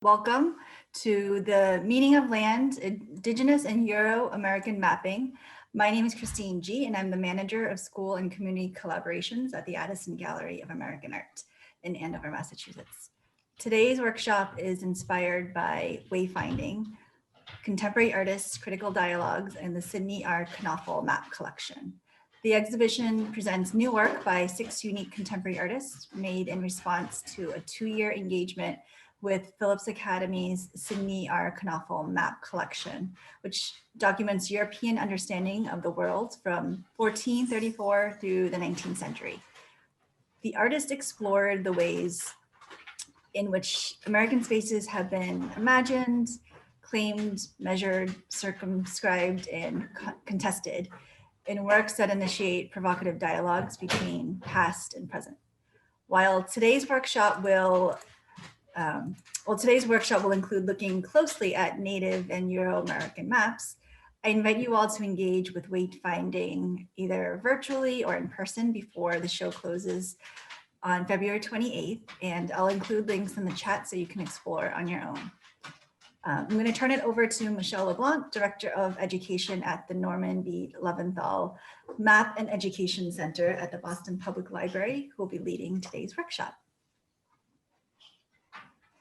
Welcome to the Meaning of Land, Indigenous and Euro-American Mapping. My name is Christine G, and I'm the Manager of School and Community Collaborations at the Addison Gallery of American Art in Andover, Massachusetts. Today's workshop is inspired by Wayfinding, Contemporary Artists, Critical Dialogues, and the Sidney R. Knafel Map Collection. The exhibition presents new work by 6 unique contemporary artists made in response to a 2-year engagement with Phillips Academy's Sidney R. Knafel Map Collection, which documents European understanding of the world from 1434 through the 19th century. The artist explored the ways in which American spaces have been imagined, claimed, measured, circumscribed, and contested in works that initiate provocative dialogues between past and present. While today's workshop will include looking closely at Native and Euro-American maps, I invite you all to engage with wayfinding either virtually or in person before the show closes on February 28th, and I'll include links in the chat so you can explore on your own. I'm going to turn it over to Michelle LeBlanc, Director of Education at the Norman B. Leventhal Map and Education Center at the Boston Public Library, who will be leading today's workshop.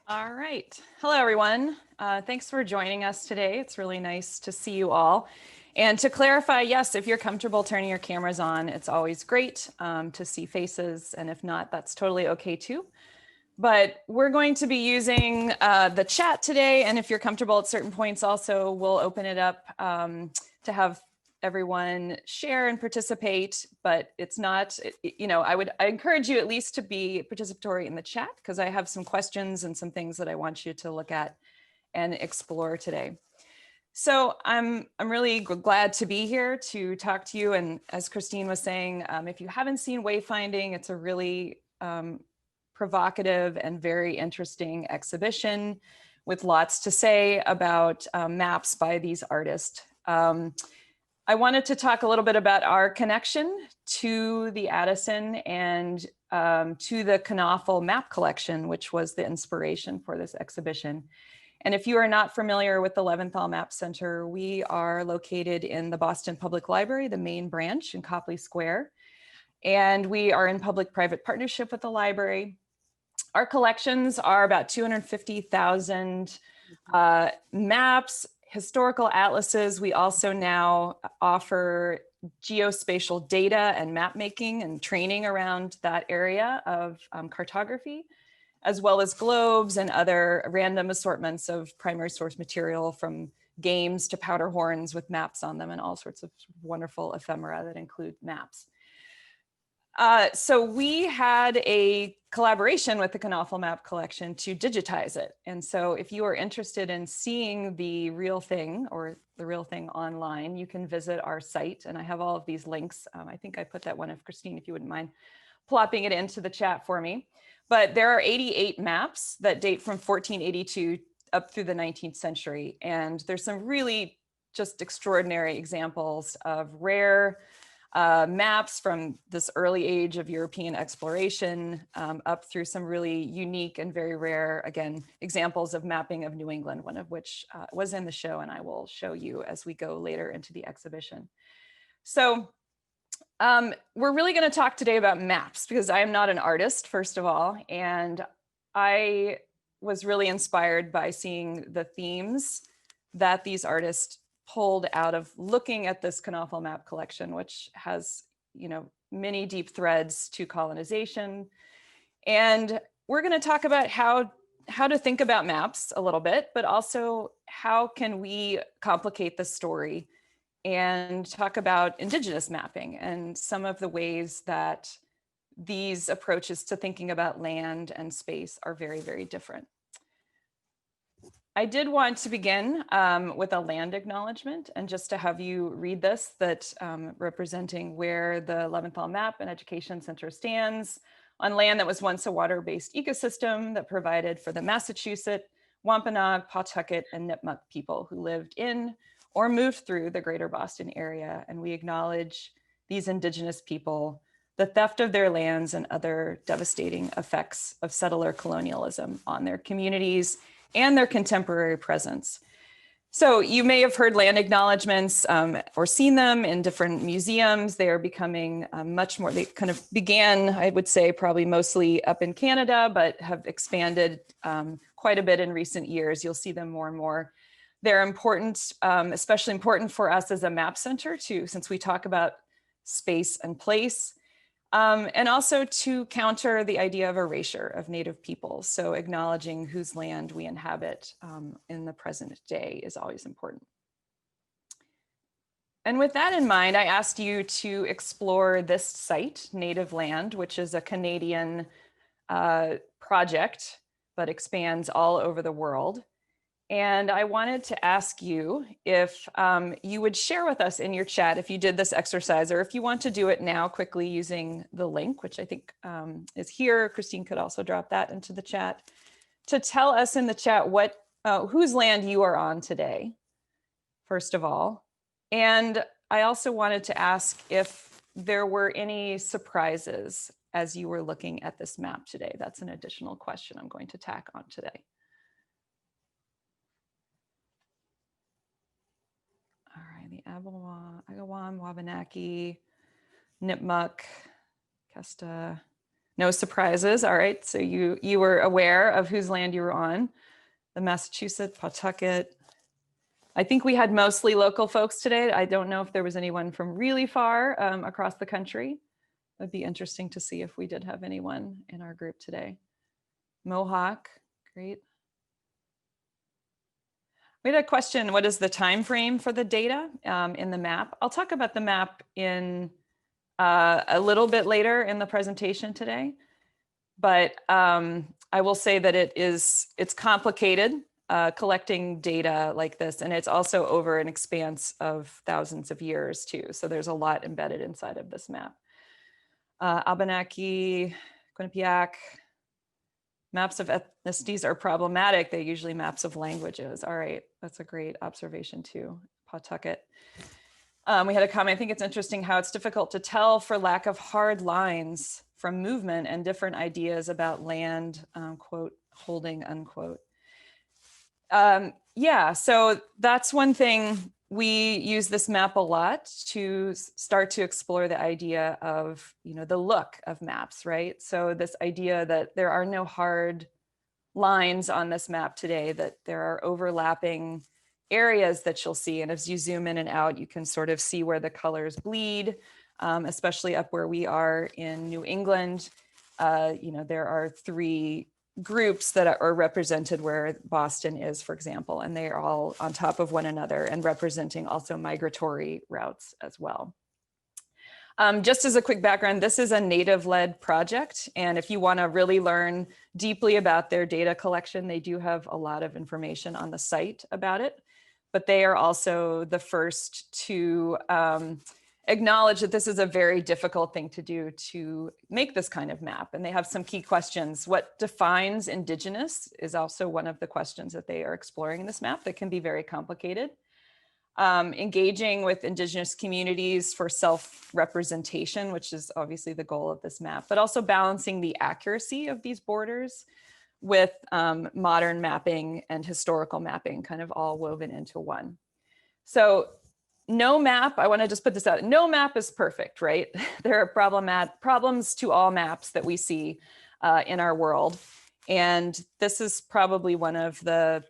All right. Hello, everyone. Thanks for joining us today. It's really nice to see you all. And to clarify, yes, if you're comfortable turning your cameras on, it's always great to see faces. And if not, that's totally okay too. But we're going to be using the chat today. And if you're comfortable at certain points also, we'll open it up to have everyone share and participate, but it's not, I encourage you at least to be participatory in the chat because I have some questions and some things that I want you to look at and explore today. So I'm really glad to be here to talk to you. And as Christine was saying, if you haven't seen Wayfinding, it's a really provocative and very interesting exhibition with lots to say about maps by these artists. I wanted to talk a little bit about our connection to the Addison and to the Knafel Map Collection, which was the inspiration for this exhibition. And if you are not familiar with the Leventhal Map Center, we are located in the Boston Public Library, the main branch in Copley Square. And we are in public-private partnership with the library. Our collections are about 250,000 maps, historical atlases. We also now offer geospatial data and map making and training around that area of cartography, as well as globes and other random assortments of primary source material from games to powder horns with maps on them and all sorts of wonderful ephemera that include maps. So we had a collaboration with the Knafel Map Collection to digitize it. And so if you are interested in seeing the real thing or the real thing online, you can visit our site. And I have all of these links. I think I put that one of Christine, if you wouldn't mind plopping it into the chat for me. But there are 88 maps that date from 1482 up through the 19th century. And there's some really just extraordinary examples of rare maps from this early age of European exploration up through some really unique and very rare, again, examples of mapping of New England, one of which was in the show, and I will show you as we go later into the exhibition. So we're really going to talk today about maps because I am not an artist, first of all, and I was really inspired by seeing the themes that these artists pulled out of looking at this Knafel Map Collection, which has, many deep threads to colonization. And we're going to talk about how to think about maps a little bit, but also how can we complicate the story and talk about Indigenous mapping and some of the ways that these approaches to thinking about land and space are very, very different. I did want to begin with a land acknowledgement and just to have you read this, that representing where the Leventhal Map and Education Center stands on land that was once a water-based ecosystem that provided for the Massachusetts, Wampanoag, Pawtucket, and Nipmuc people who lived in or moved through the greater Boston area. And we acknowledge these Indigenous people, the theft of their lands and other devastating effects of settler colonialism on their communities and their contemporary presence. So you may have heard land acknowledgements or seen them in different museums. They are becoming much more, they kind of began, I would say, probably mostly up in Canada, but have expanded quite a bit in recent years. You'll see them more and more. They're important, especially important for us as a map center too, since we talk about space and place. And also to counter the idea of erasure of Native peoples. So acknowledging whose land we inhabit in the present day is always important. And with that in mind, I asked you to explore this site, Native Land, which is a Canadian project, but expands all over the world. And I wanted to ask you if you would share with us in your chat if you did this exercise, or if you want to do it now quickly using the link, which I think is here. Christine could also drop that into the chat, to tell us in the chat whose land you are on today, first of all. And I also wanted to ask if there were any surprises as you were looking at this map today. That's an additional question I'm going to tack on today. All right, the Agawam, Wabanaki, Nipmuc, Kesta. No surprises. All right, so you were aware of whose land you were on. The Massachusetts, Pawtucket. I think we had mostly local folks today. I don't know if there was anyone from really far across the country. It'd be interesting to see if we did have anyone in our group today. Mohawk, great. We had a question, what is the time frame for the data in the map? I'll talk about the map in a little bit later in the presentation today, but I will say that it's complicated collecting data like this, and it's also over an expanse of thousands of years too. So there's a lot embedded inside of this map. Abenaki, Quinnipiac, maps of ethnicities are problematic. They're usually maps of languages. All right, that's a great observation too. Pawtucket. We had a comment, I think it's interesting how it's difficult to tell for lack of hard lines from movement and different ideas about land, quote, holding, unquote. Yeah, so that's one thing. We use this map a lot to start to explore the idea of, the look of maps, right? So this idea that there are no hard lines on this map today, that there are overlapping areas that you'll see. And as you zoom in and out, you can sort of see where the colors bleed, especially up where we are in New England. There are 3 groups that are represented where Boston is, for example, and they are all on top of one another and representing also migratory routes as well. Just as a quick background, this is a Native-led project. And if you want to really learn deeply about their data collection, they do have a lot of information on the site about it. But they are also the first to acknowledge that this is a very difficult thing to do, to make this kind of map. And they have some key questions. What defines Indigenous is also one of the questions that they are exploring in this map that can be very complicated. Engaging with Indigenous communities for self-representation, which is obviously the goal of this map, but also balancing the accuracy of these borders with modern mapping and historical mapping kind of all woven into one. So no map, I want to just put this out, no map is perfect, right? There are problems to all maps that we see in our world. And this is probably one of the,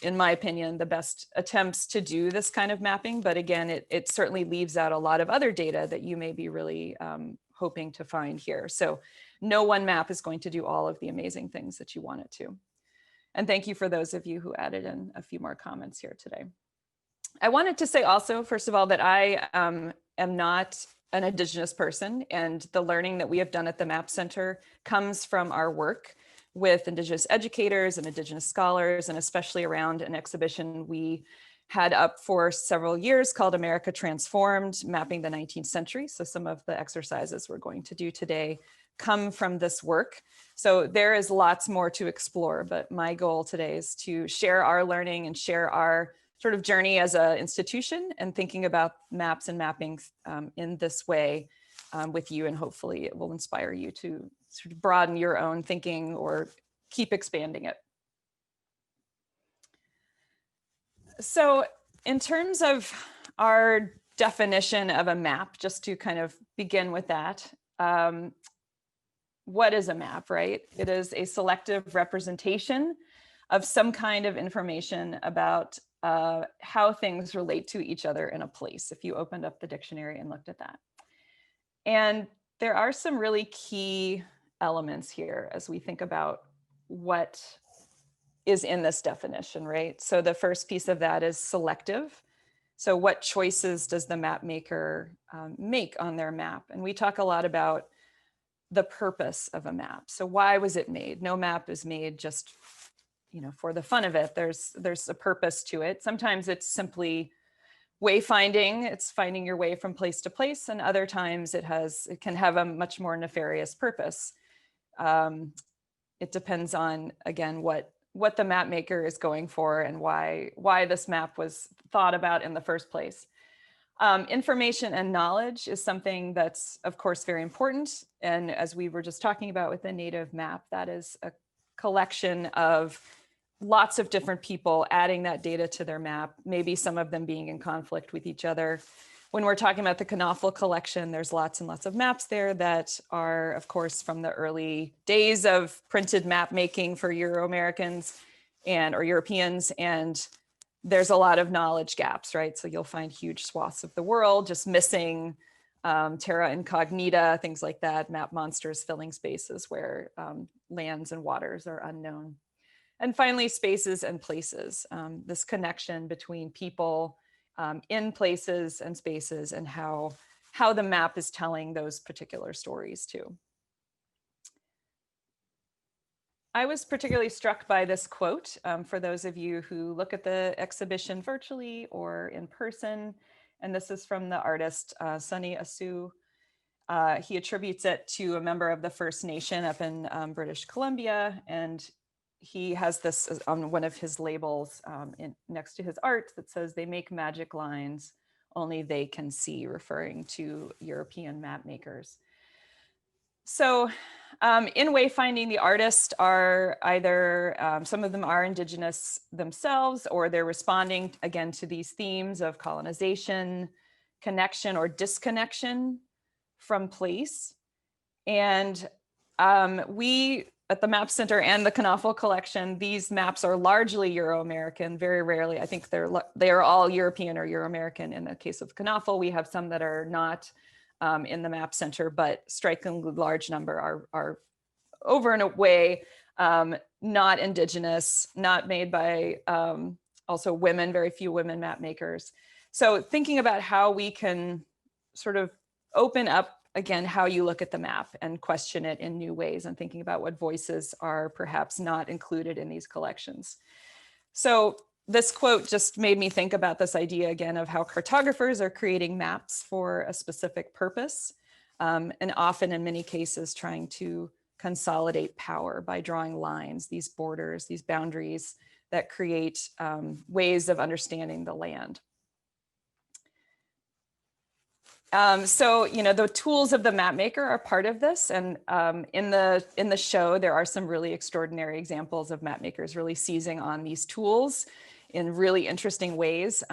in my opinion, the best attempts to do this kind of mapping. But again, it certainly leaves out a lot of other data that you may be really hoping to find here. So no one map is going to do all of the amazing things that you want it to. And thank you for those of you who added in a few more comments here today. I wanted to say also, first of all, that I am not an Indigenous person, and the learning that we have done at the Map Center comes from our work with Indigenous educators and Indigenous scholars, and especially around an exhibition we had up for several years called America Transformed, Mapping the 19th Century. So some of the exercises we're going to do today come from this work. So there is lots more to explore, but my goal today is to share our learning and share our sort of journey as an institution and thinking about maps and mapping in this way with you, and hopefully it will inspire you to sort of broaden your own thinking or keep expanding it. So in terms of our definition of a map, just to kind of begin with that, what is a map, right? It is a selective representation of some kind of information about how things relate to each other in a place, if you opened up the dictionary and looked at that. And there are some really key elements here as we think about what is in this definition, right? So the first piece of that is selective. So what choices does the map maker make on their map? And we talk a lot about the purpose of a map. So why was it made? No map is made just, for the fun of it. There's a purpose to it. Sometimes it's simply wayfinding. It's finding your way from place to place, and other times it can have a much more nefarious purpose. It depends on, again, what the map maker is going for and why this map was thought about in the first place. Information and knowledge is something that's, of course, very important. And as we were just talking about with the native map, that is a collection of lots of different people adding that data to their map, maybe some of them being in conflict with each other. When we're talking about the Knafel collection, there's lots and lots of maps there that are, of course, from the early days of printed map making for Euro-Americans or Europeans. And there's a lot of knowledge gaps, right? So you'll find huge swaths of the world just missing terra incognita, things like that, map monsters filling spaces where lands and waters are unknown. And finally, spaces and places, this connection between people in places and spaces, and how the map is telling those particular stories too. I was particularly struck by this quote for those of you who look at the exhibition virtually or in person. And this is from the artist, Sunny Asu. He attributes it to a member of the First Nation up in British Columbia. And he has this on one of his labels next to his art that says, "They make magic lines only they can see," referring to European map makers. So in wayfinding, the artists are either, some of them are Indigenous themselves, or they're responding again to these themes of colonization, connection or disconnection from place. And we at the Map Center and the Knafel Collection, these maps are largely Euro-American, very rarely. I think they are all European or Euro-American. In the case of Knafel, we have some that are not in the Map Center, but strikingly large number are over and away not Indigenous, not made by also women, very few women map makers. So thinking about how we can sort of open up, again, how you look at the map and question it in new ways, and thinking about what voices are perhaps not included in these collections. So this quote just made me think about this idea again of how cartographers are creating maps for a specific purpose, and often in many cases trying to consolidate power by drawing lines, these borders, these boundaries that create ways of understanding the land. So, the tools of the map maker are part of this. And in the show, there are some really extraordinary examples of map makers really seizing on these tools in really interesting ways,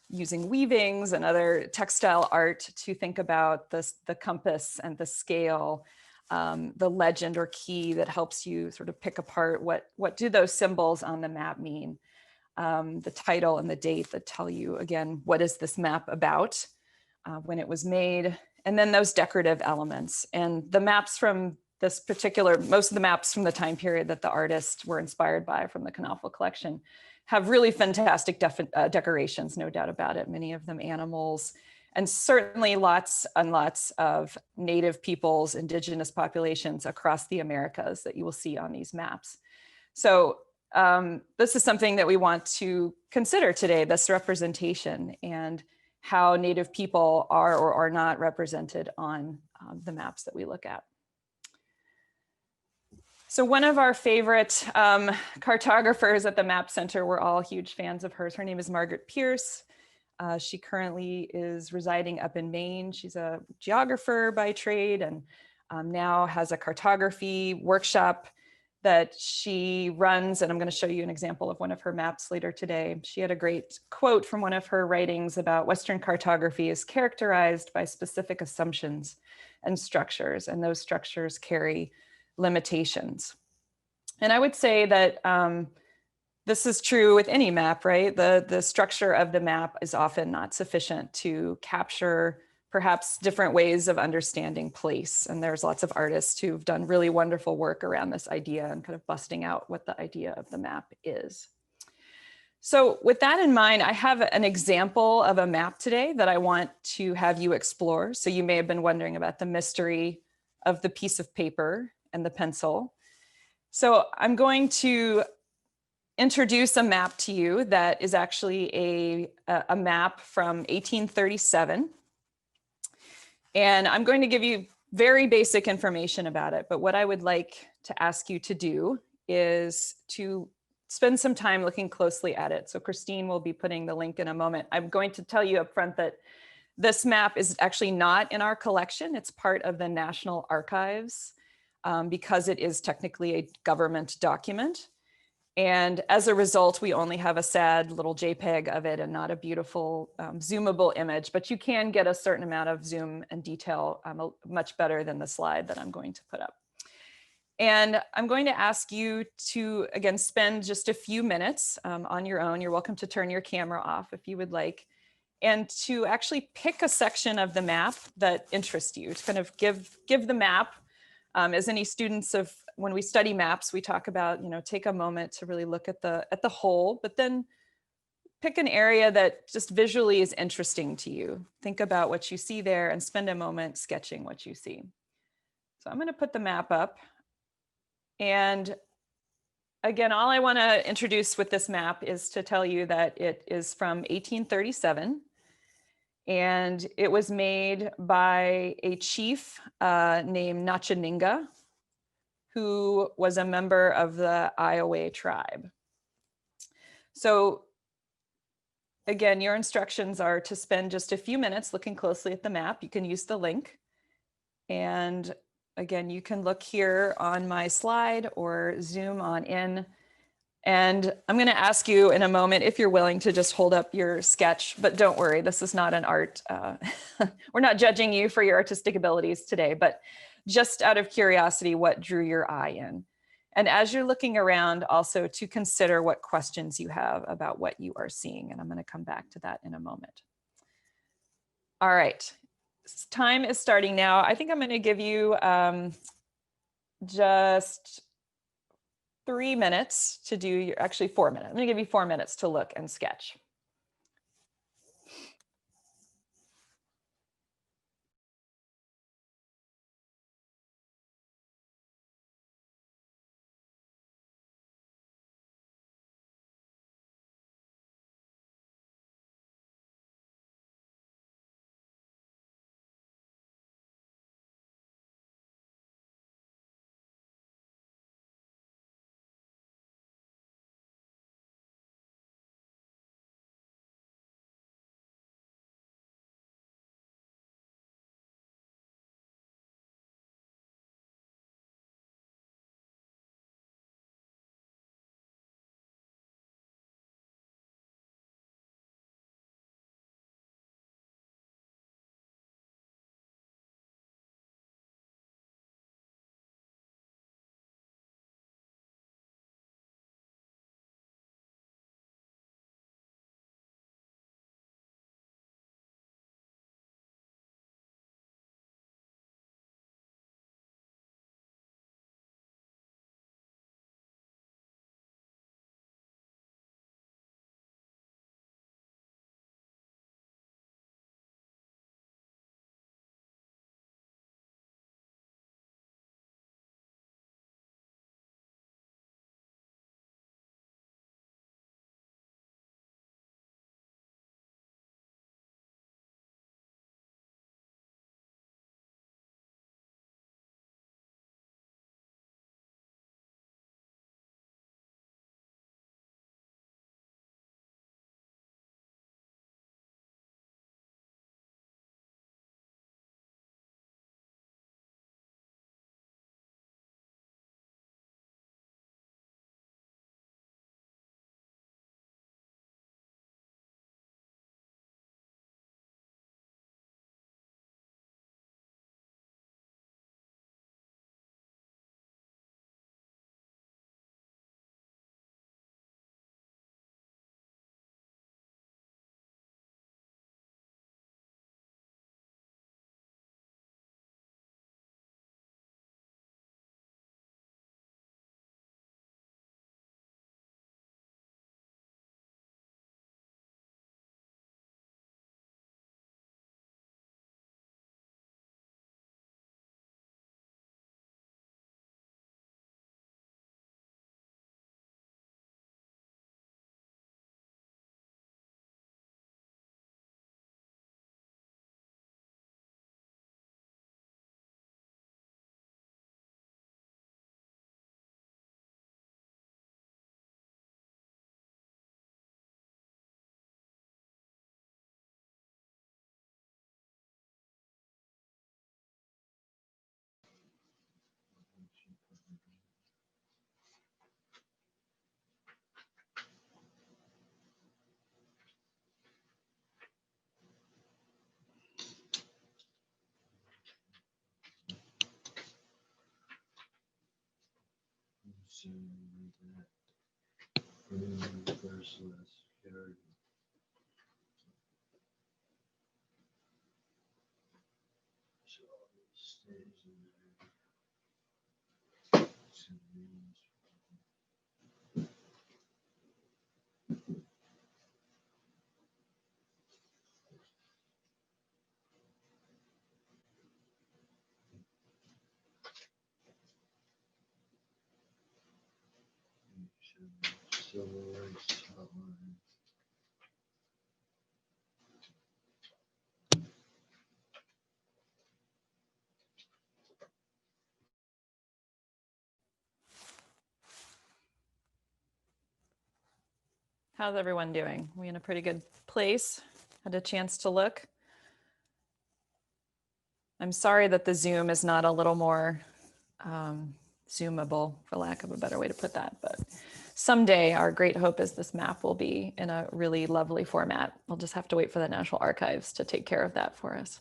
using weavings and other textile art to think about the compass and the scale, the legend or key that helps you sort of pick apart what do those symbols on the map mean, the title and the date that tell you, again, what is this map about, when it was made, and then those decorative elements. And the maps from this particular, most of the maps from the time period that the artists were inspired by from the Knafel collection have really fantastic decorations, no doubt about it, many of them animals, and certainly lots and lots of native peoples, indigenous populations across the Americas that you will see on these maps. So this is something that we want to consider today, this representation, and how Native people are or are not represented on the maps that we look at. So one of our favorite cartographers at the Map Center, we're all huge fans of hers. Her name is Margaret Pierce. She currently is residing up in Maine. She's a geographer by trade, and now has a cartography workshop that she runs, and I'm going to show you an example of one of her maps later today. She had a great quote from one of her writings about Western cartography is characterized by specific assumptions and structures, and those structures carry limitations. And I would say that this is true with any map, right? The structure of the map is often not sufficient to capture perhaps different ways of understanding place. And there's lots of artists who've done really wonderful work around this idea and kind of busting out what the idea of the map is. So with that in mind, I have an example of a map today that I want to have you explore. So you may have been wondering about the mystery of the piece of paper and the pencil. So I'm going to introduce a map to you that is actually a map from 1837. And I'm going to give you very basic information about it, but what I would like to ask you to do is to spend some time looking closely at it. So Christine will be putting the link in a moment. I'm going to tell you up front that this map is actually not in our collection. It's part of the National Archives because it is technically a government document. And as a result, we only have a sad little JPEG of it and not a beautiful zoomable image, but you can get a certain amount of zoom and detail much better than the slide that I'm going to put up. And I'm going to ask you to, again, spend just a few minutes on your own. You're welcome to turn your camera off if you would like, and to actually pick a section of the map that interests you, to kind of give the map. As any students of, when we study maps, we talk about, take a moment to really look at the whole, but then pick an area that just visually is interesting to you. Think about what you see there and spend a moment sketching what you see. So I'm going to put the map up. And again, all I want to introduce with this map is to tell you that it is from 1837. And it was made by a chief named Nachaninga, who was a member of the Iowa tribe. So again, your instructions are to spend just a few minutes looking closely at the map. You can use the link. And again, you can look here on my slide or zoom on in. And I'm going to ask you in a moment if you're willing to just hold up your sketch, but don't worry, this is not an art. We're not judging you for your artistic abilities today, but just out of curiosity, what drew your eye in? And as you're looking around, also to consider what questions you have about what you are seeing. And I'm going to come back to that in a moment. All right, time is starting now. I think I'm going to give you just 3 minutes to do your, actually 4 minutes. I'm going to give you 4 minutes to look and sketch. How's everyone doing? We in a pretty good place? Had a chance to look? I'm sorry that the Zoom is not a little more zoomable, for lack of a better way to put that, but someday our great hope is this map will be in a really lovely format. We'll just have to wait for the National Archives to take care of that for us.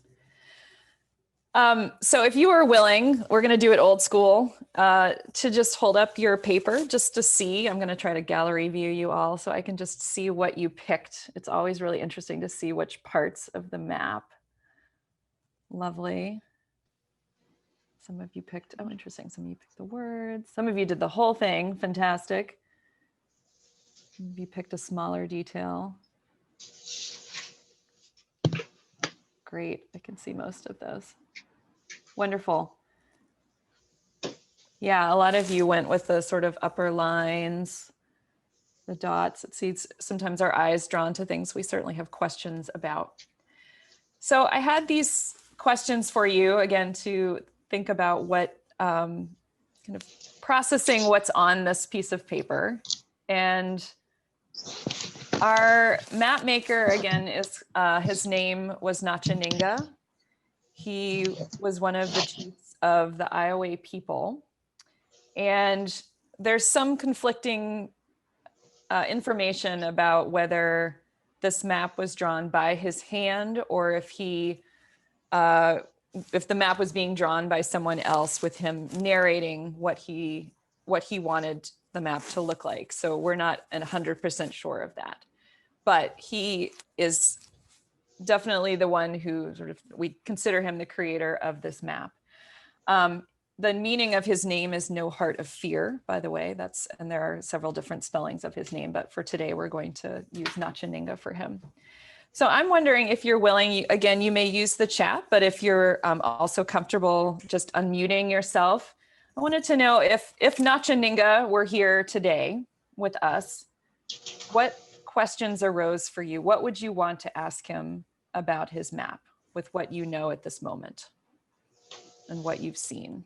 So if you are willing, we're gonna do it old school, to just hold up your paper just to see. I'm gonna try to gallery view you all so I can just see what you picked. It's always really interesting to see which parts of the map. Lovely. Some of you picked, oh, interesting. Some of you picked the words. Some of you did the whole thing, fantastic. Some of you picked a smaller detail. Great, I can see most of those. Wonderful. Yeah, a lot of you went with the sort of upper lines, the dots. It sees sometimes our eyes drawn to things we certainly have questions about. So I had these questions for you, again, to think about what kind of processing what's on this piece of paper. And our map maker, again, is his name was Nachaninga. He was one of the chiefs of the Iowa people. And there's some conflicting information about whether this map was drawn by his hand or if the map was being drawn by someone else with him narrating what he wanted the map to look like. So we're not 100% sure of that. But he is definitely the one who we consider him the creator of this map. The meaning of his name is No Heart of Fear, by the way. And there are several different spellings of his name, but for today, we're going to use Nachaninga for him. So I'm wondering if you're willing, again, you may use the chat, but if you're also comfortable just unmuting yourself, I wanted to know if Nachaninga were here today with us, what questions arose for you? What would you want to ask him about his map with what you know at this moment and what you've seen?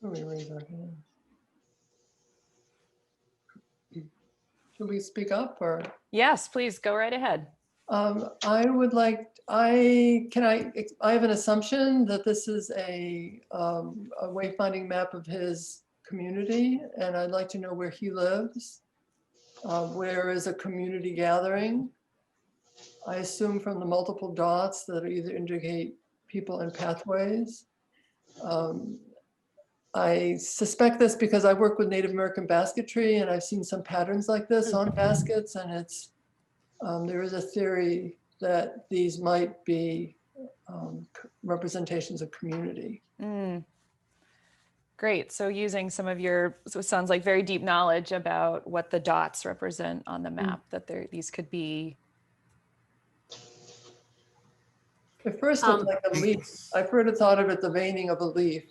We raise our hands. Should we speak up or? Yes, please go right ahead. I would like, I have an assumption that this is a wayfinding map of his community, and I'd like to know where he lives. Where is a community gathering? I assume from the multiple dots that either indicate people and pathways. I suspect this because I work with Native American basketry and I've seen some patterns like this on baskets, and it's there is a theory that these might be representations of community. Great. So using some of your, so it sounds like very deep knowledge about what the dots represent on the map, that these could be. At first it's like a leaf. I first had thought of it the veining of a leaf,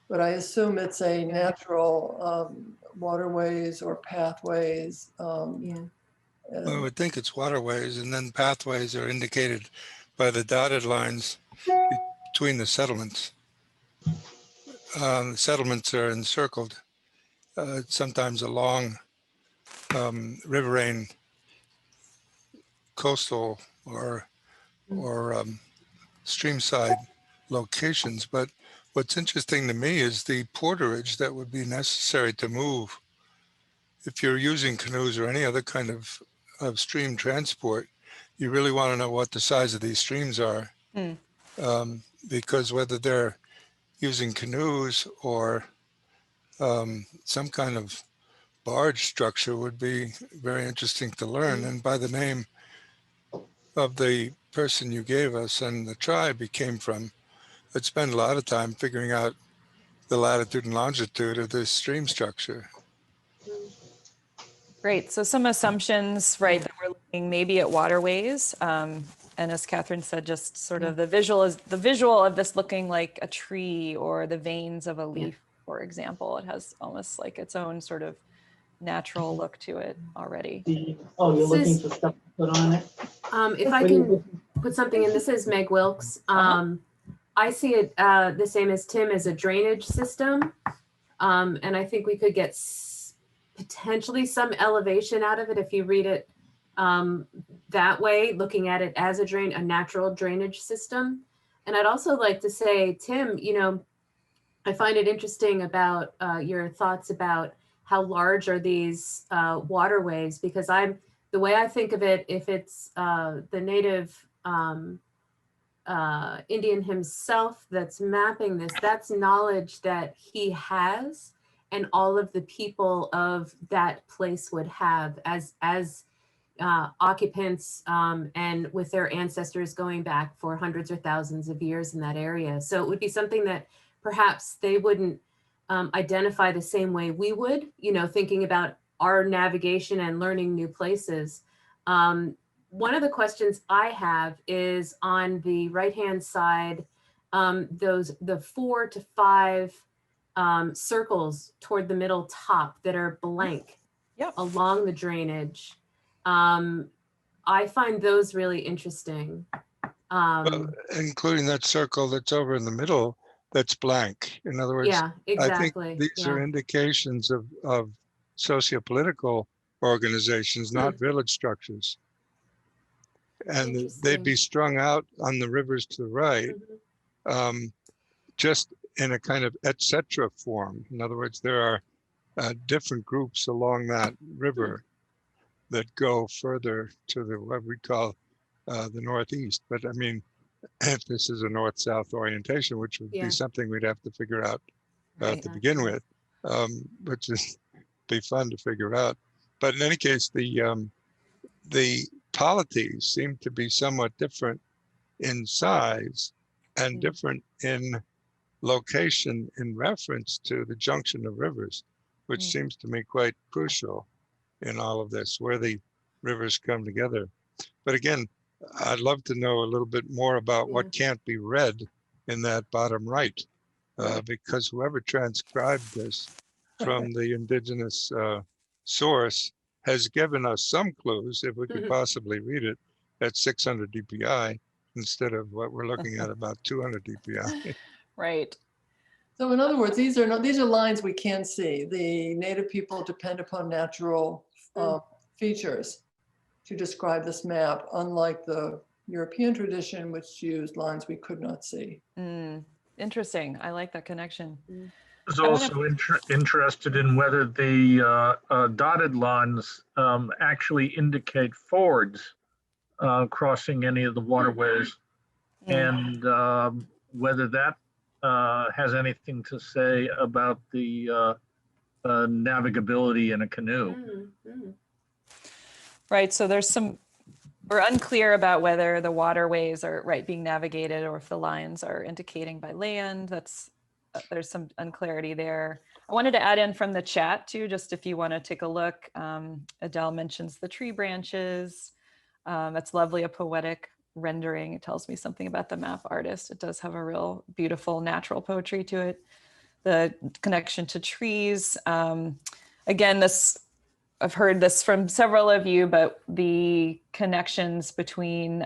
but I assume it's a natural waterways or pathways. Well, I would think it's waterways, and then pathways are indicated by the dotted lines between the settlements. The settlements are encircled, sometimes along riverine, coastal, or streamside locations. But what's interesting to me is the porterage that would be necessary to move. If you're using canoes or any other kind of stream transport, you really want to know what the size of these streams are. because whether they're using canoes or some kind of barge structure would be very interesting to learn. And by the name of the person you gave us and the tribe he came from, I'd spend a lot of time figuring out the latitude and longitude of this stream structure. Great. So some assumptions, right, that we're looking maybe at waterways. And as Catherine said, just sort of the visual of this looking like a tree or the veins of a leaf, for example. It has almost like its own sort of natural look to it already. Oh, you're looking for stuff to put on it? If I can put something in, this is Meg Wilkes. I see it the same as Tim as a drainage system. And I think we could get potentially some elevation out of it if you read it that way, looking at it as a natural drainage system. And I'd also like to say, Tim, you know, I find it interesting about your thoughts about how large are these waterways, because the way I think of it, if it's the native Indian himself that's mapping this, that's knowledge that he has and all of the people of that place would have as occupants and with their ancestors going back for hundreds or thousands of years in that area. So it would be something that perhaps they wouldn't identify the same way we would, you know, thinking about our navigation and learning new places. One of the questions I have is on the right-hand side, the 4 to 5 circles toward the middle top that are blank along the drainage. I find those really interesting. Well, including that circle that's over in the middle, that's blank. In other words, yeah, exactly. I think these are indications of socio-political organizations, not village structures. And they'd be strung out on the rivers to the right, just in a kind of et cetera form. In other words, there are different groups along that river that go further to the what we call the northeast. But I mean, if this is a north-south orientation, which would be something we'd have to figure out to begin with, which is be fun to figure out. But in any case, the polities seem to be somewhat different in size and different in location in reference to the junction of rivers, which seems to me quite crucial in all of this, where the rivers come together. But again, I'd love to know a little bit more about what can't be read in that bottom right, because whoever transcribed this from the indigenous source has given us some clues, if we could possibly read it, at 600 DPI instead of what we're looking at about 200 DPI. Right. So in other words, these are lines we can see. The native people depend upon natural features to describe this map, unlike the European tradition, which used lines we could not see. Interesting. I like that connection. I was also interested in whether the dotted lines actually indicate fords crossing any of the waterways, and whether that has anything to say about the navigability in a canoe. Right. So we're unclear about whether the waterways are being navigated or if the lines are indicating by land. There's some unclarity there. I wanted to add in from the chat too, just if you want to take a look. Adele mentions the tree branches. That's lovely, a poetic rendering. It tells me something about the map artist. It does have a real beautiful natural poetry to it. The connection to trees. Again, I've heard this from several of you, but the connections between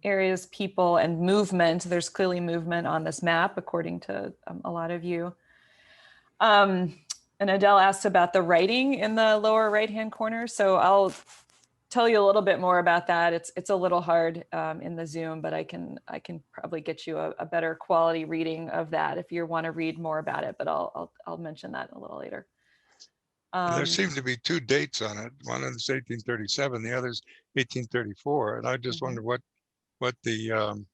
areas, people, and movement, there's clearly movement on this map, according to a lot of you. And Adele asked about the writing in the lower right-hand corner. So I'll tell you a little bit more about that. It's a little hard in the Zoom, but I can probably get you a better quality reading of that if you want to read more about it, but I'll mention that a little later. There seem to be two dates on it. One is 1837, the other's 1834. And I just wonder what the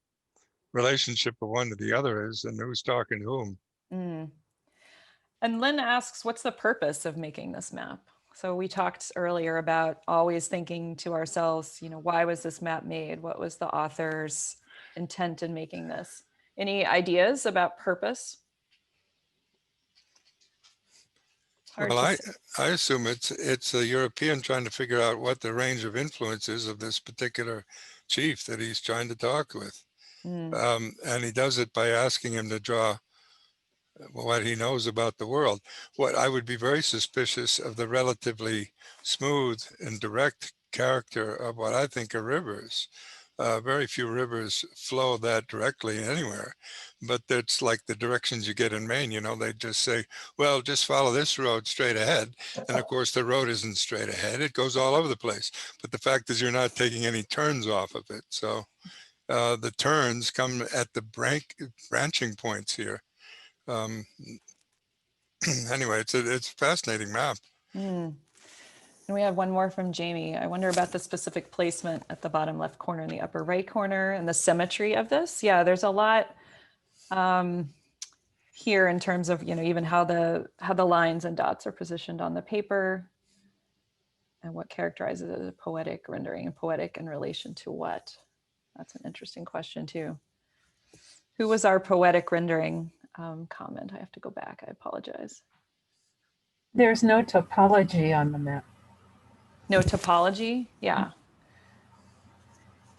relationship of one to the other is and who's talking to whom. Mm. And Lynn asks, what's the purpose of making this map? So we talked earlier about always thinking to ourselves, you know, why was this map made? What was the author's intent in making this? Any ideas about purpose? Hard Well, to say. I assume it's a European trying to figure out what the range of influence is of this particular chief that he's trying to talk with. And he does it by asking him to draw what he knows about the world. What I would be very suspicious of the relatively smooth and direct character of what I think are rivers. Very few rivers flow that directly anywhere, but it's like the directions you get in Maine, you know, they just say, well, just follow this road straight ahead. And of course the road isn't straight ahead, it goes all over the place. But the fact is you're not taking any turns off of it. So the turns come at the branching points here. Anyway, it's a fascinating map. And we have one more from Jamie. I wonder about the specific placement at the bottom left corner and the upper right corner and the symmetry of this. Yeah, there's a lot here in terms of, you know, even how the lines and dots are positioned on the paper and what characterizes it as a poetic rendering, and poetic in relation to what? That's an interesting question too. Who was our poetic rendering comment? I have to go back, I apologize. There's no topology on the map. No topology, yeah.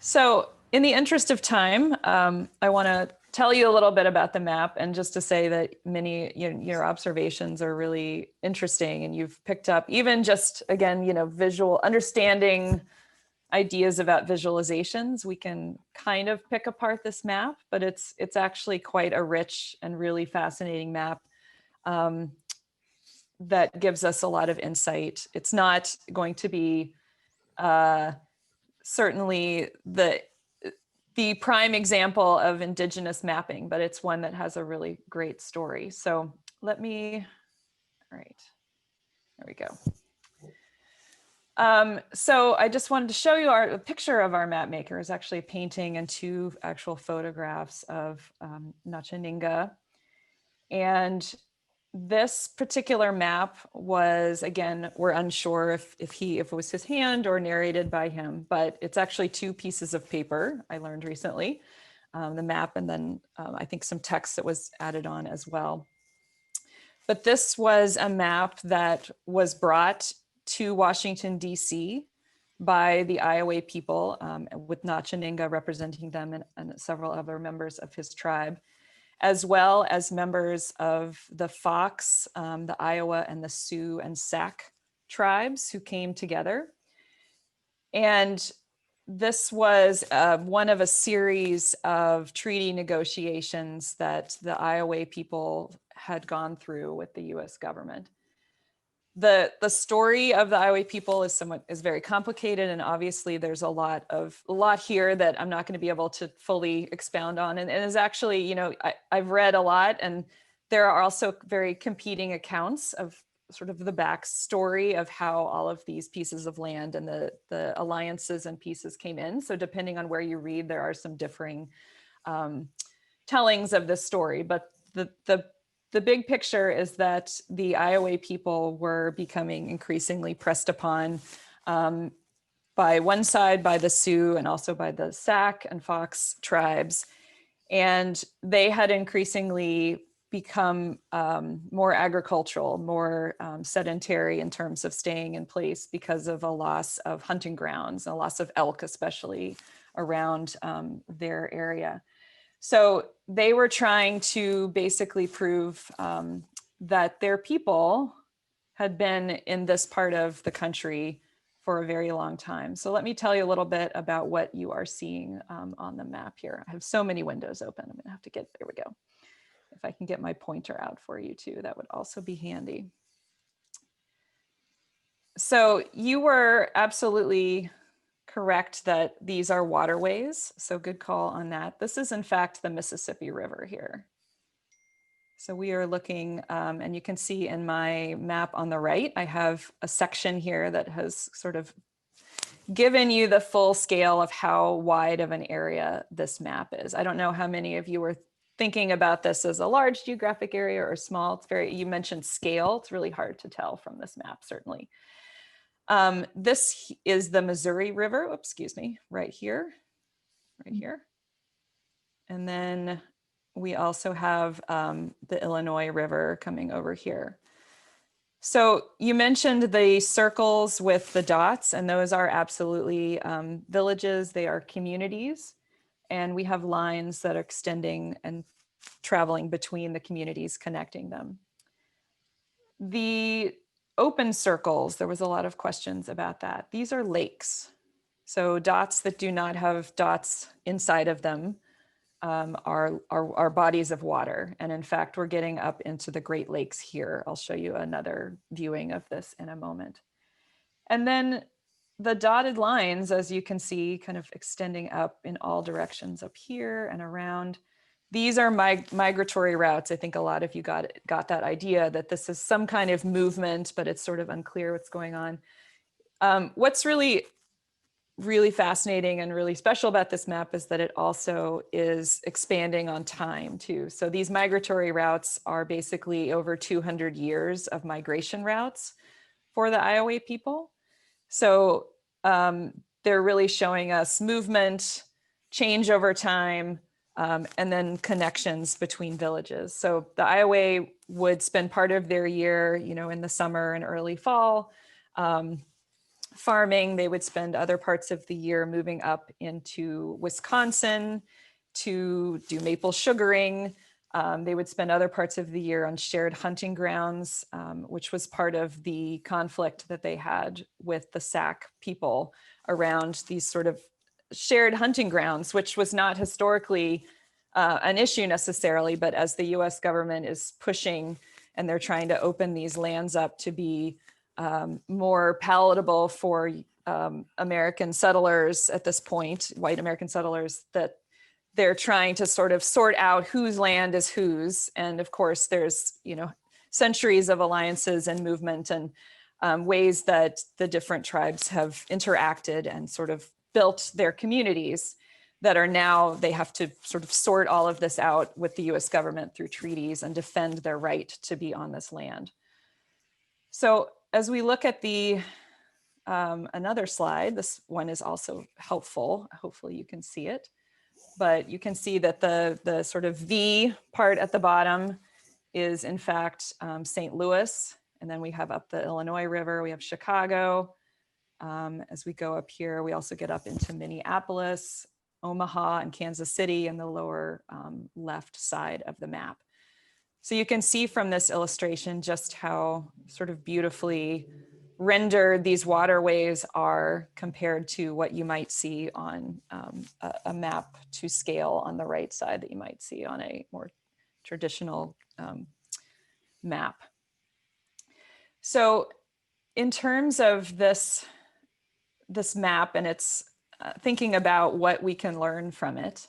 So in the interest of time, I want to tell you a little bit about the map, and just to say that many your observations are really interesting, and you've picked up even just, again, you know, visual understanding ideas about visualizations. We can kind of pick apart this map, but it's actually quite a rich and really fascinating map that gives us a lot of insight. It's not going to be certainly the prime example of Indigenous mapping, but it's one that has a really great story. So let me, all right, there we go. So I just wanted to show you a picture of our map maker. Is actually a painting and two actual photographs of Nachaninga. And this particular map was, again, we're unsure if it was his hand or narrated by him, but it's actually two pieces of paper, I learned recently, the map, and then I think some text that was added on as well. But this was a map that was brought to Washington, D.C. by the Iowa people, with Nachaninga representing them and several other members of his tribe, as well as members of the Fox, the Iowa, and the Sioux and Sac tribes who came together. And this was one of a series of treaty negotiations that the Iowa people had gone through with the US government. The story of the Iowa people is very complicated, and obviously there's a lot here that I'm not going to be able to fully expound on, and is actually, you know, I've read a lot, and there are also very competing accounts of sort of the backstory of how all of these pieces of land and the alliances and pieces came in. So depending on where you read, there are some differing tellings of this story, but the big picture is that the Iowa people were becoming increasingly pressed upon by one side, by the Sioux, and also by the Sac and Fox tribes. And they had increasingly become more agricultural, more sedentary in terms of staying in place because of a loss of hunting grounds, a loss of elk, especially around their area. So they were trying to basically prove that their people had been in this part of the country for a very long time. So let me tell you a little bit about what you are seeing on the map here. I have so many windows open. I'm gonna have to there we go. If I can get my pointer out for you too, that would also be handy. So you were absolutely correct that these are waterways. So good call on that. This is in fact the Mississippi River here. So we are looking, and you can see in my map on the right, I have a section here that has sort of given you the full scale of how wide of an area this map is. I don't know how many of you were thinking about this as a large geographic area or small. It's very, you mentioned scale. It's really hard to tell from this map, certainly. This is the Missouri River, oops, excuse me, right here. And then we also have the Illinois River coming over here. So you mentioned the circles with the dots, and those are absolutely villages. They are communities. And we have lines that are extending and traveling between the communities, connecting them. The open circles, there was a lot of questions about that. These are lakes. So dots that do not have dots inside of them are bodies of water. And in fact, we're getting up into the Great Lakes here. I'll show you another viewing of this in a moment. And then the dotted lines, as you can see, kind of extending up in all directions up here and around. These are migratory routes. I think a lot of you got that idea that this is some kind of movement, but it's sort of unclear what's going on. What's really fascinating and really special about this map is that it also is expanding on time too. So these migratory routes are basically over 200 years of migration routes for the Iowa people. So they're really showing us movement, change over time, and then connections between villages. So the Iowa would spend part of their year, in the summer and early fall, farming. They would spend other parts of the year moving up into Wisconsin to do maple sugaring. They would spend other parts of the year on shared hunting grounds, which was part of the conflict that they had with the Sac people around these sort of shared hunting grounds, which was not historically an issue necessarily, but as the US government is pushing and they're trying to open these lands up to be more palatable for American settlers at this point, white American settlers, that they're trying to sort of sort out whose land is whose. And of course, there's, centuries of alliances and movement and ways that the different tribes have interacted and sort of built their communities that are now, they have to sort of sort all of this out with the US government through treaties and defend their right to be on this land. So as we look at the another slide, this one is also helpful. Hopefully you can see it, but you can see that the sort of V part at the bottom is in fact St. Louis. And then we have up the Illinois River, we have Chicago. As we go up here, we also get up into Minneapolis, Omaha, and Kansas City in the lower left side of the map. So you can see from this illustration just how sort of beautifully rendered these waterways are compared to what you might see on a map to scale on the right side that you might see on a more traditional map. So in terms of this map and it's thinking about what we can learn from it,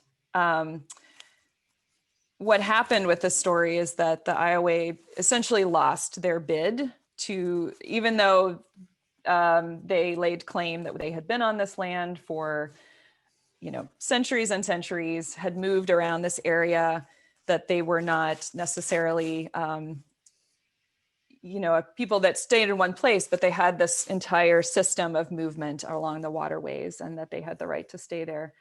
what happened with this story is that the Iowa essentially lost their bid to, even though they laid claim that they had been on this land for, centuries and centuries, had moved around this area, that they were not necessarily, people that stayed in one place, but they had this entire system of movement along the waterways and that they had the right to stay there.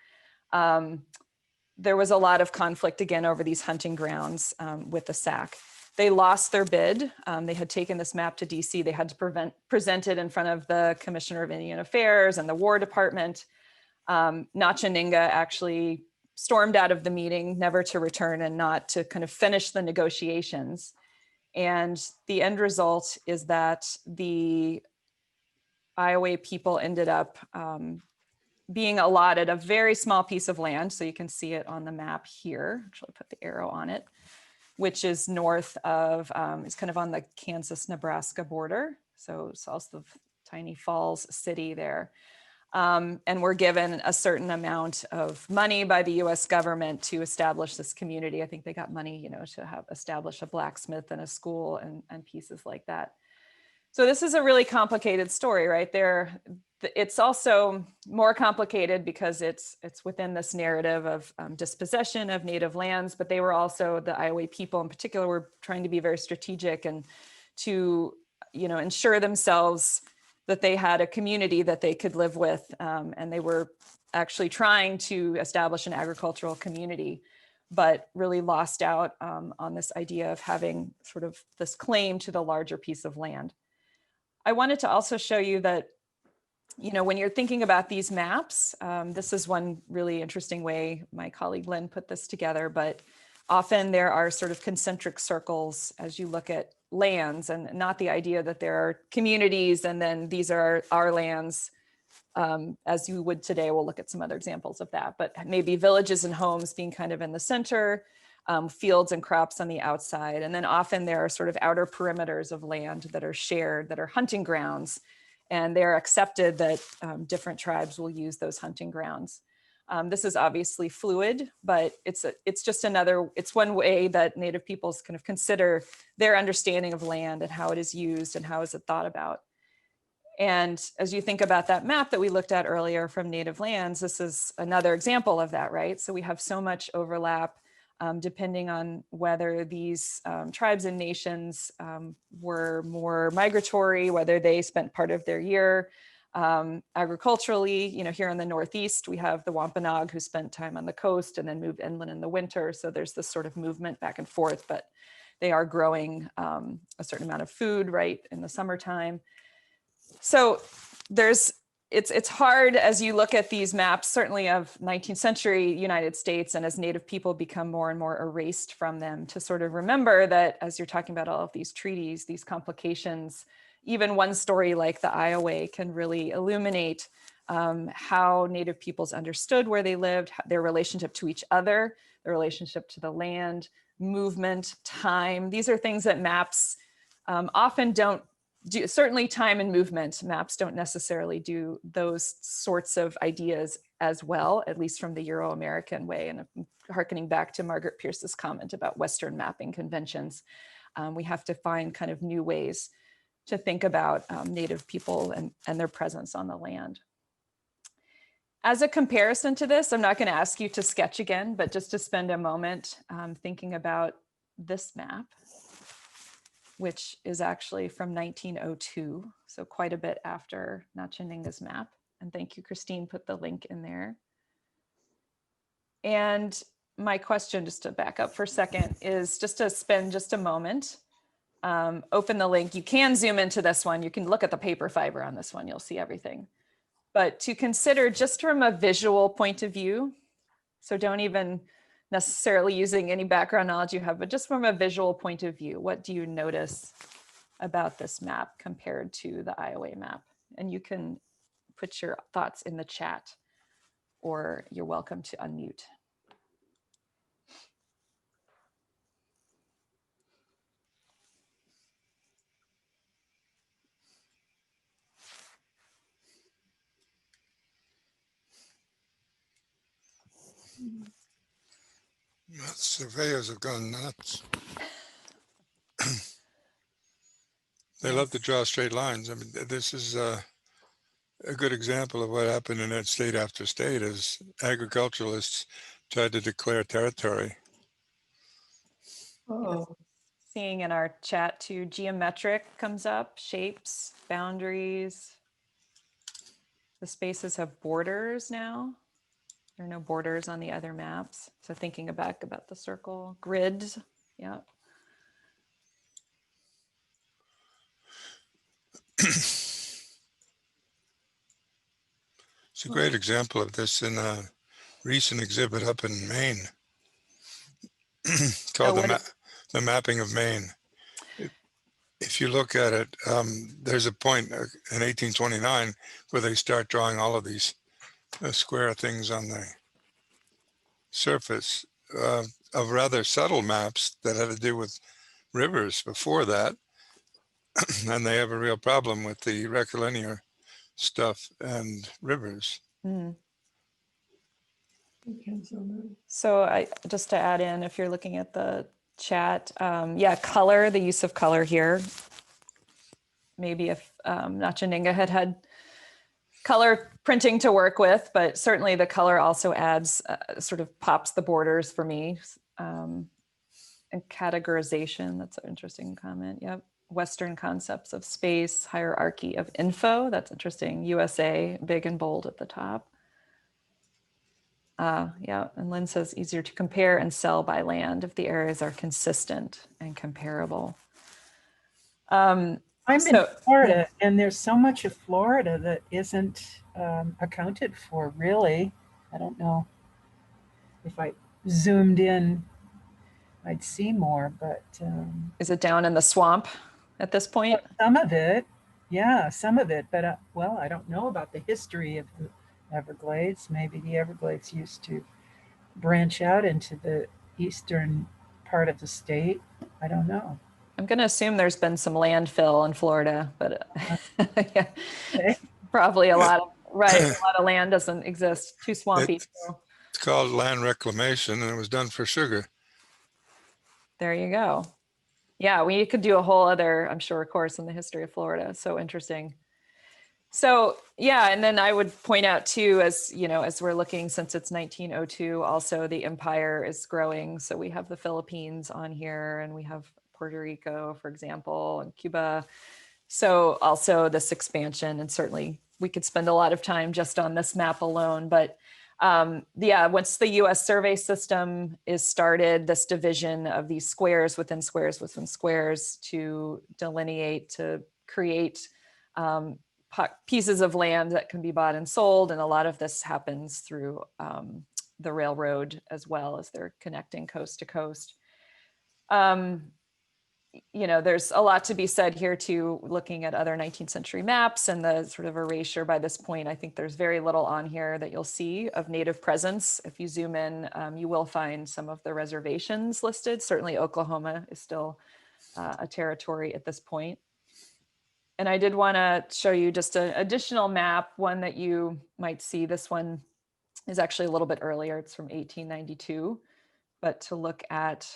There was a lot of conflict again over these hunting grounds with the Sac. They lost their bid. They had taken this map to DC. They had to present it in front of the Commissioner of Indian Affairs and the War Department. Nachaninga actually stormed out of the meeting, never to return and not to kind of finish the negotiations. And the end result is that the Iowa people ended up being allotted a very small piece of land. So you can see it on the map here. Actually, put the arrow on it, which is north of, it's kind of on the Kansas-Nebraska border. So south of Tiny Falls City there. And we're given a certain amount of money by the US government to establish this community. I think they got money, to establish a blacksmith and a school and pieces like that. So this is a really complicated story, right? it's also more complicated because it's within this narrative of dispossession of native lands, but they were also, the Iowa people in particular, were trying to be very strategic and to, you know, ensure themselves that they had a community that they could live with. And they were actually trying to establish an agricultural community, but really lost out on this idea of having sort of this claim to the larger piece of land. I wanted to also show you that, you know, when you're thinking about these maps, this is one really interesting way my colleague Lynn put this together, but often there are sort of concentric circles as you look at lands, and not the idea that there are communities and then these are our lands as you would today. We'll look at some other examples of that, but maybe villages and homes being kind of in the center, fields and crops on the outside. And then often there are sort of outer perimeters of land that are shared, that are hunting grounds. And they're accepted that different tribes will use those hunting grounds. This is obviously fluid, but it's just another, it's one way that Native peoples kind of consider their understanding of land and how it is used and how is it thought about. And as you think about that map that we looked at earlier from native lands, this is another example of that, right? So we have so much overlap depending on whether these tribes and nations were more migratory, whether they spent part of their year agriculturally. You know, here in the Northeast, we have the Wampanoag who spent time on the coast and then moved inland in the winter. So there's this sort of movement back and forth, but they are growing a certain amount of food, right, in the summertime. So it's hard as you look at these maps, certainly of 19th century United States, and as Native people become more and more erased from them, to sort of remember that as you're talking about all of these treaties, these complications, even one story like the Iowa can really illuminate how Native peoples understood where they lived, their relationship to each other, their relationship to the land, movement, time. These are things that maps often don't do. Certainly time and movement, maps don't necessarily do those sorts of ideas as well, at least from the Euro-American way. And hearkening back to Margaret Pierce's comment about Western mapping conventions, we have to find kind of new ways to think about Native people and their presence on the land. As a comparison to this, I'm not going to ask you to sketch again, but just to spend a moment thinking about this map, which is actually from 1902, so quite a bit after Nachaninga's map. And thank you, Christine, put the link in there. And my question, just to back up for a second, is just to spend just a moment, open the link. You can zoom into this one. You can look at the paper fiber on this one. You'll see everything. But to consider just from a visual point of view, so don't even necessarily using any background knowledge you have, but just from a visual point of view, what do you notice about this map compared to the Iowa map? And you can put your thoughts in the chat, or you're welcome to unmute. Surveyors have gone nuts. They love to draw straight lines. I mean, this is a good example of what happened in that state after state as agriculturalists tried to declare territory. Oh, Seeing in our chat too, geometric comes up, shapes, boundaries. The spaces have borders now. There are no borders on the other maps. So thinking back about the circle, grids, yeah. It's a great example of this in a recent exhibit up in Maine called the Mapping of Maine. If you look at it, there's a point in 1829 where they start drawing all of these square things on the surface of rather subtle maps that had to do with rivers before that. And they have a real problem with the rectilinear stuff and rivers. Mm. okay, So just to add in, if you're looking at the chat, yeah, color, the use of color here. Maybe if Nachaninga had color printing to work with, but certainly the color also adds, sort of pops the borders for me. And categorization, that's an interesting comment. Yep. Western concepts of space, hierarchy of info. That's interesting. USA, big and bold at the top. Yeah, and Lynn says easier to compare and sell by land if the areas are consistent and comparable. I'm in Florida, and there's so much of Florida that isn't accounted for, really. I don't know if I zoomed in, I'd see more, but is it down in the swamp at this point? some of it, yeah, some of it. But well, I don't know about the history of the Everglades. Maybe the Everglades used to branch out into the eastern part of the state. I don't know. I'm going to assume there's been some landfill in Florida, but yeah, probably a lot of, right, a lot of land doesn't exist, too swampy. It's called land reclamation, and it was done for sugar. There you go. Yeah, we could do a whole other, I'm sure, course in the history of Florida. So interesting. So yeah, and then I would point out too, as you know, as we're looking, since it's 1902, also the empire is growing. So we have the Philippines on here, and we have Puerto Rico, for example, and Cuba. So also this expansion, and certainly we could spend a lot of time just on this map alone, but yeah, once the US survey system is started, this division of these squares within squares within squares to delineate, to create pieces of land that can be bought and sold. And a lot of this happens through the railroad as well, as they're connecting coast to coast. You know, there's a lot to be said here too, looking at other 19th century maps and the sort of erasure by this point. I think there's very little on here that you'll see of native presence. If you zoom in, you will find some of the reservations listed. Certainly Oklahoma is still a territory at this point. And I did want to show you just an additional map, one that you might see. This one is actually a little bit earlier. It's from 1892, but to look at,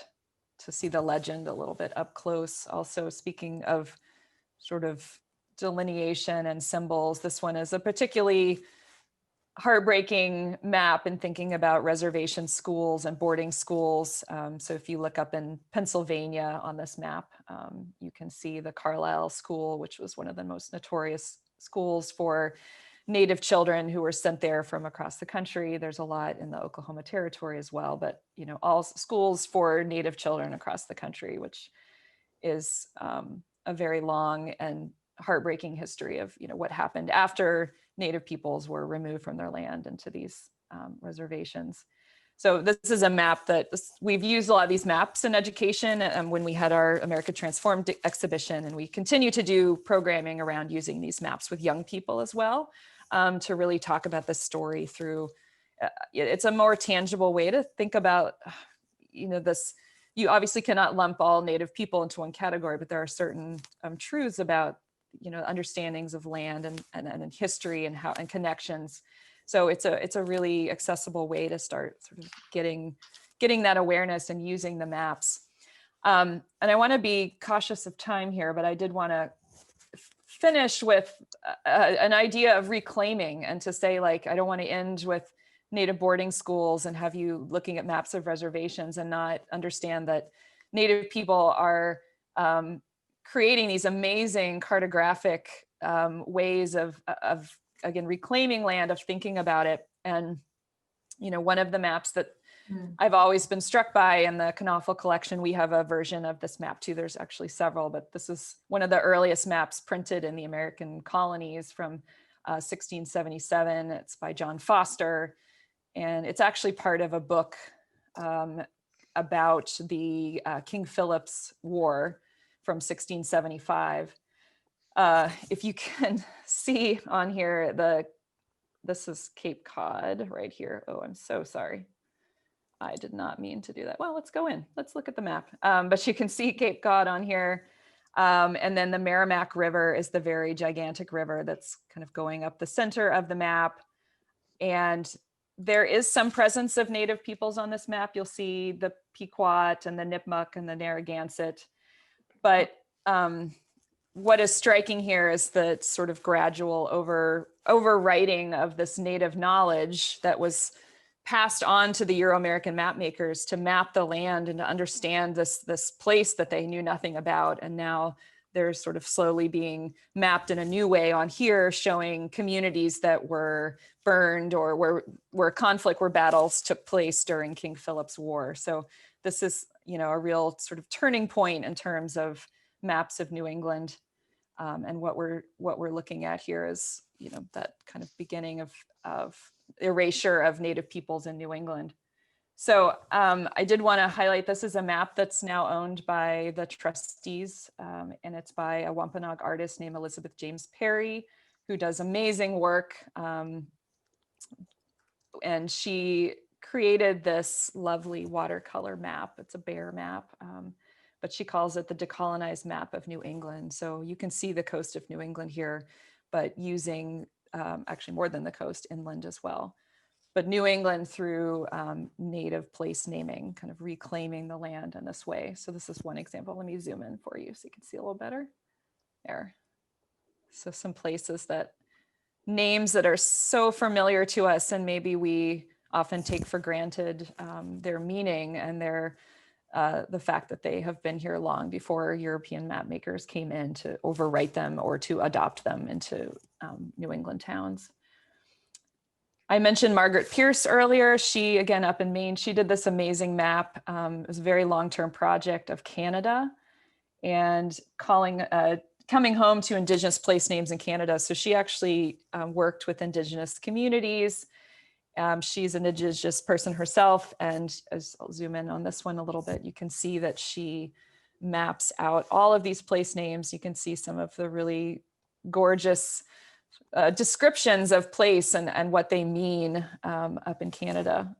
to see the legend a little bit up close. Also, speaking of sort of delineation and symbols, this one is a particularly heartbreaking map in thinking about reservation schools and boarding schools. So if you look up in Pennsylvania on this map, you can see the Carlisle School, which was one of the most notorious schools for Native children who were sent there from across the country. There's a lot in the Oklahoma Territory as well, but you know, all schools for Native children across the country, which is a very long and heartbreaking history of, you know, what happened after Native peoples were removed from their land into these reservations. So this is a map that we've used a lot of these maps in education when we had our America Transformed exhibition, and we continue to do programming around using these maps with young people as well, to really talk about this story through, it's a more tangible way to think about, you know, this, you obviously cannot lump all Native people into one category, but there are certain truths about, you know, understandings of land and history and how, and connections. So it's a really accessible way to start sort of getting that awareness and using the maps. And I want to be cautious of time here, but I did want to finish with an idea of reclaiming, and to say, like, I don't want to end with Native boarding schools and have you looking at maps of reservations and not understand that Native people are creating these amazing cartographic ways of again, reclaiming land, of thinking about it. And, you know, one of the maps that I've always been struck by in the Knafel collection, we have a version of this map too. There's actually several, but this is one of the earliest maps printed in the American colonies from 1677. It's by John Foster. And it's actually part of a book about the King Philip's War from 1675. If you can see on here, this is Cape Cod right here. Oh, I'm so sorry. I did not mean to do that. Well, let's go in. Let's look at the map. But you can see Cape Cod on here. And then the Merrimack River is the very gigantic river that's kind of going up the center of the map. And there is some presence of Native peoples on this map. You'll see the Pequot and the Nipmuc and the Narragansett. But what is striking here is the sort of gradual overwriting of this native knowledge that was passed on to the Euro-American map makers to map the land and to understand this place that they knew nothing about. And now they're sort of slowly being mapped in a new way on here, showing communities that were burned or where conflict, where battles took place during King Philip's War. So this is, you know, a real sort of turning point in terms of maps of New England. And what we're looking at here is, you know, that kind of beginning of erasure of Native peoples in New England. So I did want to highlight, this is a map that's now owned by the trustees, and it's by a Wampanoag artist named Elizabeth James Perry, who does amazing work. And she created this lovely watercolor map. It's a bear map, but she calls it the decolonized map of New England. So you can see the coast of New England here, but using actually more than the coast, inland as well. But New England through native place naming, kind of reclaiming the land in this way. So this is one example. Let me zoom in for you so you can see a little better. There. So some places that, names that are so familiar to us and maybe we often take for granted their meaning and their the fact that they have been here long before European map makers came in to overwrite them or to adopt them into New England towns. I mentioned Margaret Pierce earlier. She, again, up in Maine, she did this amazing map. It was a very long-term project of Canada and coming home to Indigenous place names in Canada. So she actually worked with Indigenous communities. She's an Indigenous person herself. And as I'll zoom in on this one a little bit, you can see that she maps out all of these place names. You can see some of the really gorgeous descriptions of place and what they mean up in Canada.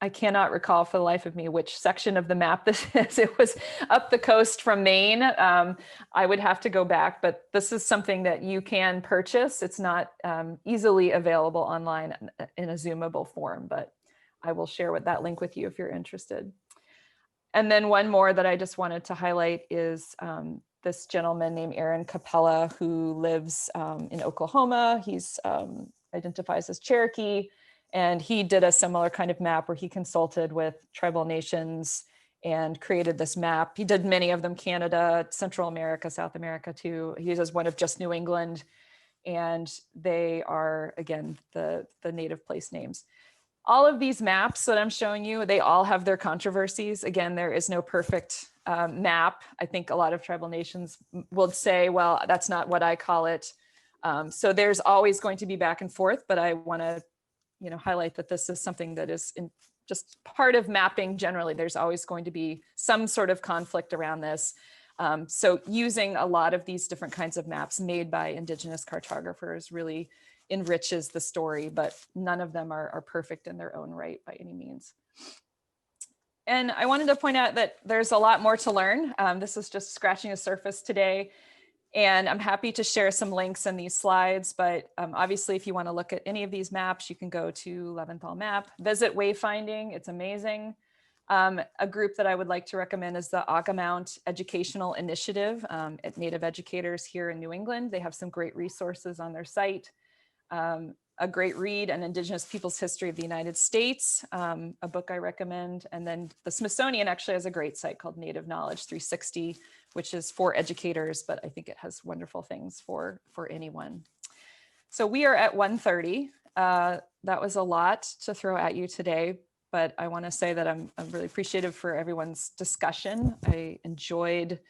I cannot recall for the life of me which section of the map this is. It was up the coast from Maine. I would have to go back, but this is something that you can purchase. It's not easily available online in a zoomable form, but I will share that link with you if you're interested. And then one more that I just wanted to highlight is this gentleman named Aaron Capella, who lives in Oklahoma. He's identifies as Cherokee, and he did a similar kind of map where he consulted with tribal nations and created this map. He did many of them, Canada, Central America, South America too. He does one of just New England, and they are, again, the native place names. All of these maps that I'm showing you, they all have their controversies. Again, there is no perfect map. I think a lot of tribal nations will say, well, that's not what I call it. So there's always going to be back and forth, but I want to, you know, highlight that this is something that is just part of mapping generally. There's always going to be some sort of conflict around this. So using a lot of these different kinds of maps made by Indigenous cartographers really enriches the story, but none of them are perfect in their own right by any means. And I wanted to point out that there's a lot more to learn. This is just scratching the surface today. And I'm happy to share some links in these slides, but obviously if you want to look at any of these maps, you can go to Leventhal Map, visit Wayfinding, it's amazing. A group that I would like to recommend is the Augmount Educational Initiative at Native Educators here in New England. They have some great resources on their site. A great read, An Indigenous People's History of the United States, a book I recommend. And then the Smithsonian actually has a great site called Native Knowledge 360, which is for educators, but I think it has wonderful things for anyone. So we are at 1:30. That was a lot to throw at you today, but I want to say that I'm really appreciative for everyone's discussion. I enjoyed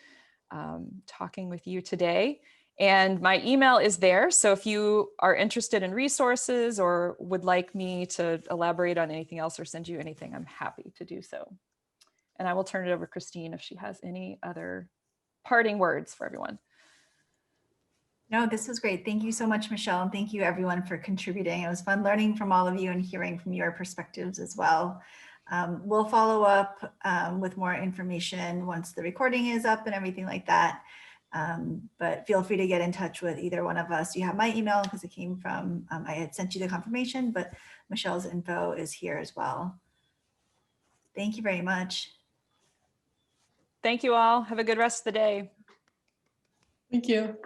talking with you today. And my email is there. So if you are interested in resources or would like me to elaborate on anything else or send you anything, I'm happy to do so. And I will turn it over to Christine if she has any other parting words for everyone. No, this was great. Thank you so much, Michelle. And thank you everyone for contributing. It was fun learning from all of you and hearing from your perspectives as well. We'll follow up with more information once the recording is up and everything like that. But feel free to get in touch with either one of us. You have my email because it came from, I had sent you the confirmation, but Michelle's info is here as well. Thank you very much. Thank you all. Have a good rest of the day. Thank you.